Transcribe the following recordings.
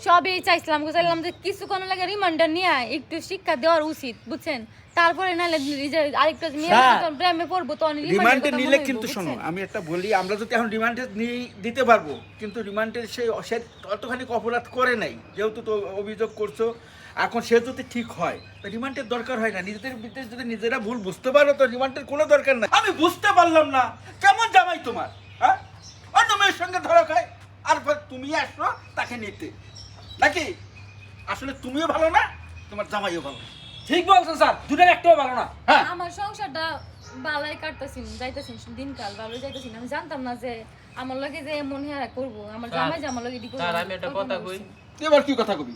সবই চাইছিলাম যে কিছু কোনো লাগে রিমান্ডার নিয়ে একটু শিক্ষা দেওয়ার উচিত বুঝছেন। তারপরে নাহলে আরেকটা মেয়ে প্রেমে পড়বো তো রিমান্ডে নিলে কিন্তু শোনো আমি একটা বলি, আমরা যদি এখন রিমান্ডে দিতে পারবো, কিন্তু রিমান্ডের সে অতখানি অপরাধ করে নাই, যেহেতু তো অভিযোগ করছো, এখন সে যদি ঠিক হয় রিমান্ডের দরকার হয় না। নিজেদের ভিতরে যদি নিজেরা ভুল বুঝতে পারো তো রিমান্ডের কোনো দরকার নাই। আমি বুঝতে পারলাম না কেমন জামাই তোমার, হ্যাঁ অন্য মেয়ের সঙ্গে ধরা খায় আর তুমি আসলো তাকে নিতে, নাকি? আসলে তুমিও ভালো না, তোমার জামাইও ভালো না। ঠিক বলছেন স্যার, দুটার একটাও ভালো না। হ্যাঁ আমার সংসারটা ভালোই কাটতেছি, যাইতেছি দিনকাল ভালোই যাইতেছি। আমি জানতাম না যে আমার লগে যে এমন হেরা করবো, আমার জামাই যে আমার লগে এটি করবো। স্যার আমি একটা কথা কই। এবার কি কথা কবি?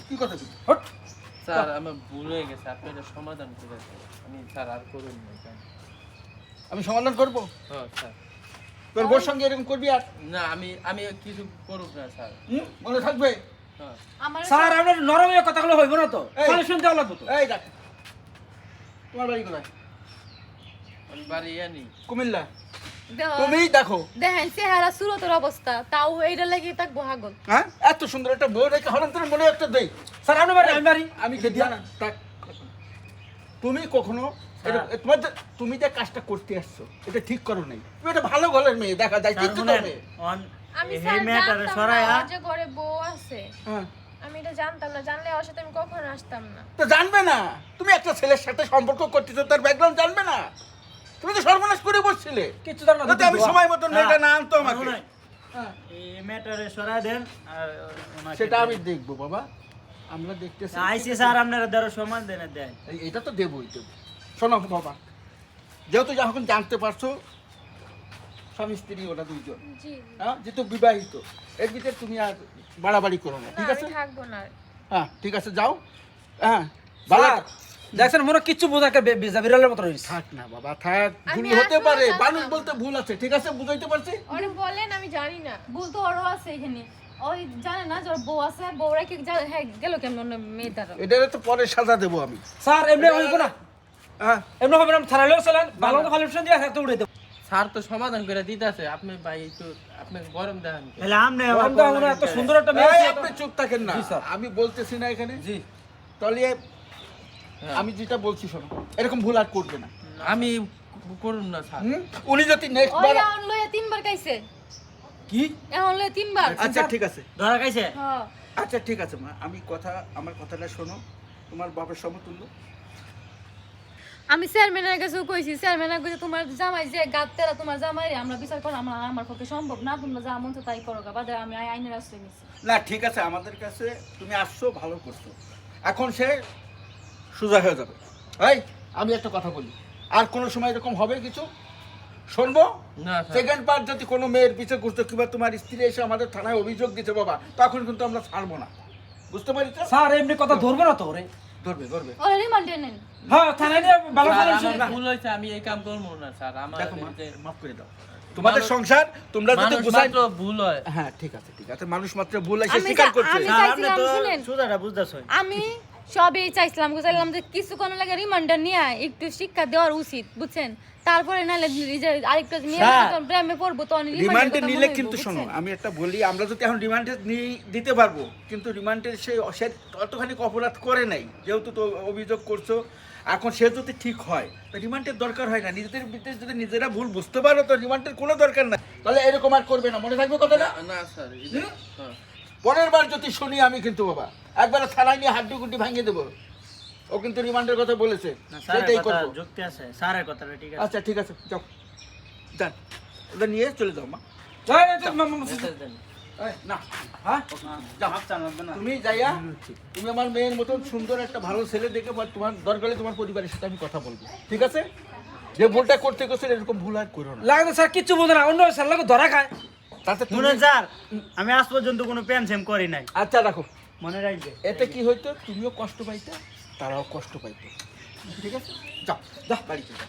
কি কথা কবি? স্যার আমার ভুল হয়ে গেছে, আপনি এটা সমাধান করে দেন। আমি স্যার আর করুন না কেন? আমি সমাধান করবো? হ্যাঁ স্যার। তোর বোর সঙ্গে এরকম করবি আর? না আমি কিছু করব না স্যার। মনে থাকবে? হ্যাঁ আমার স্যার আপনার নরমের কথাগুলো হইব না তো, এই। সলিউশন দেওয়া লাগবে তো। এই দেখ, তোমার বাড়ি কোথায়? আমি বাড়ি আনি। কুমিল্লা। দেহ- তুমি দেখো, দেখেন চেহারা সুরতের অবস্থা, তাও এইটা লাগি থাকবো হাগল। হ্যাঁ এত সুন্দর একটা বউ রেখে হঠাৎ করে মনে একটা দেই। স্যার আপনার বাড়ি, আমি বাড়ি। আমি খেতে না থাক। তুমি কখনো তুমি যে কাজটা করতে আসছো এটা ঠিক করো নাই। তুমি একটা ভালো ঘরের মেয়ে, দেখা যায় কিন্তু মেয়ে। আমি স্যার জানতাম না ওর যে ঘরে বউ আছে, হ্যাঁ আমি এটা জানতাম না। জানলে ওর সাথে আমি কখনো আসতাম না। তো জানবে না, তুমি একটা ছেলের সাথে সম্পর্ক করতেছো, তার ব্যাকগ্রাউন্ড জানবে না? তুমি তো সর্বনাশ করে বসছিলে। কিছু জানো না, যদি আমি সময় মতন মেয়েটা না আনতো আমাকে, হ্যাঁ, এই ম্যাটারে সরাই দেন আর ওনাকে সেটা দেন। আমি দেখবো বাবা, আমরা দেখতেছি। আইসি স্যার আপনারা ধরো সমান দেন দেন। এটা তো দেবই দেবো। শোনো বাবা, যেহেতু যখন জানতে পারছো স্বামী স্ত্রী ওরা দুইজন, জি হ্যাঁ যেহেতু বিবাহিত, এর ভিতরে তুমি আর বাড়াবাড়ি করো না, না, ঠিক আমি আছে? থাকবো না। হ্যাঁ ঠিক আছে, যাও। হ্যাঁ ভালো স্যার, দেখছেন মনে হয় কিচ্ছু বোঝা একটা বিড়ালের মতো রয়েছে। থাক না বাবা, থাক, ভুল আমি হতে আসলে পারে, জানতাম মানুষ না। বলতে ভুল আছে, ঠিক আছে, বুঝাইতে পারছি। ওরে বলেন, আমি জানি না। ভুল তো ওরও আছে এখানে। ওই জানে না যে ওর বউ আছে, বউরা কি হ্যাঁ গেল কেমন মেয়েটার। এটারে তো পরে সাজা দেবো আমি। স্যার এমনি হইব না, হ্যাঁ এমনি হবে না। থানালেও চলেন, ভালো তো সলিউশন দিয়ে একটা উড়ে দেবো। স্যার তো সমাধান করে দিতেছে, আপনি ভাই একটু আপনি গরম দেখান। তাহলে আমনে গরম দাও না, এত সুন্দর একটা মেয়ে এই, আছে। আপনি চুপ থাকেন না, জি, স্যার। আমি বলতেছি না এখানে। জি তাহলে হ্যাঁ। আমি যেটা বলছি শোনো, এরকম ভুল আর করবে না। আমি করুন না স্যার। উনি যদি নেক্সট ওই বার, এখন লইয়া তিনবার খাইছে, কি এখন লইয়া তিনবার। আচ্ছা ঠিক আছে, ধরা খাইছে? হ্যাঁ আচ্ছা ঠিক আছে মা, আমার কথাটা শোনো, তোমার বাবার সমতুল্য। আমি চেয়ারম্যানের কাছেও কইছি, চেয়ারম্যানের কাছে তোমার জামাই যে গাতেরা তোমার জামাই রে আমরা বিচার করা আমার পক্ষে সম্ভব না। তোমরা যা মন চায় তাই করো গা, বাদে আমি আইনের আশ্রয় নিছি। না ঠিক আছে, আমাদের কাছে তুমি আসছো, ভালো করছো, এখন সে সোজা হয়ে যাবে। এই আমি একটা কথা বলি, আর কোনো সময় এরকম হবে কিছু শুনবো? না স্যার। সেকেন্ড পার্ট যদি কোনো মেয়ের পিছিয়ে করছো কিংবা তোমার স্ত্রী এসে আমাদের থানায় অভিযোগ দিতে বাবা, তখন কিন্তু আমরা ছাড়বো না, বুঝতে পারি তো? স্যার এমনি কথা ধরবে না তো ওরে? ধরবে। ওরা রিমান্ডে নেন। হ্যাঁ থানায় নিয়ে ভালো স্যার, সলিউশন। আমার ভুল হয়েছে, আমি এই কাম করবো না স্যার। আমার দেখো মা, যে- মাফ করে দাও, তোমাদের সংসার তোমরা যদি মানুষ বুঝাই। মাত্র ভুল হয়। হ্যাঁ ঠিক আছে, মানুষ মাত্র ভুল এসে আমি স্বীকার করছে। আমি স্যার আপনি চাইছিলাম, তো শুনেন, সুদাটা বুঝতেছই। আমি সবই চাইছিলাম যে কিছু কোনো লাগে রিমান্ডার নিয়ে একটু শিক্ষা দেওয়ার উচিত বুঝছেন। তারপরে নাহলে আরেকটা মেয়ে স্যার, প্রেমে পড়বো তো রিমান্ডে নিলে কিন্তু শোনো আমি একটা বলি, আমরা যদি এখন রিমান্ডে দিতে পারবো, কিন্তু রিমান্ডের সে অতখানি অপরাধ করে নাই, যেহেতু তো অভিযোগ করছো, এখন সে যদি ঠিক হয় তো রিমান্ডের দরকার হয় না। নিজেদের ভিতরে যদি নিজেরা ভুল বুঝতে পারো তো রিমান্ডের কোনো দরকার নাই। তাহলে এরকম আর করবে না, মনে থাকবে কথাটা? না না স্যার, এটা- হ্যাঁ। পরের বার যদি শুনি আমি কিন্তু বাবা একবার থানায় নিয়ে হাড্ডি গুড্ডি ভাঙিয়ে দেবো। ও কিন্তু রিমান্ডের কথা বলেছে, না স্যারের সেটাই কথা করবো। যুক্তি আছে, স্যারের কথাটা ঠিক আছে। আচ্ছা ঠিক আছে, যাও যান, ওটা নিয়ে চলে যাও মা। মেসেজ দেন। এই, না হ্যাঁ যাও, মাপ চান লাগবে না। তুমি যাইয়া তুমি আমার মেয়ের মতন সুন্দর একটা ভালো ছেলে দেখে তোমার দরকারে তোমার পরিবারের সাথে আমি কথা বলবো, ঠিক আছে? যে ভুলটা করতে গেছো এরকম ভুল আর করো না। লাগে স্যার কিচ্ছু বোঝে না, অন্য স্যার লাগে ধরা খায়। তাতে তুমি- শুনুন স্যার, আমি আজ পর্যন্ত কোনো প্যান সেম করি নাই, আচ্ছা রাখো, মনে রাখবে। এতে কি হইতো, তুমিও কষ্ট পাইতে তারাও কষ্ট পাইতো, ঠিক আছে? যাও বাড়িতে যাও।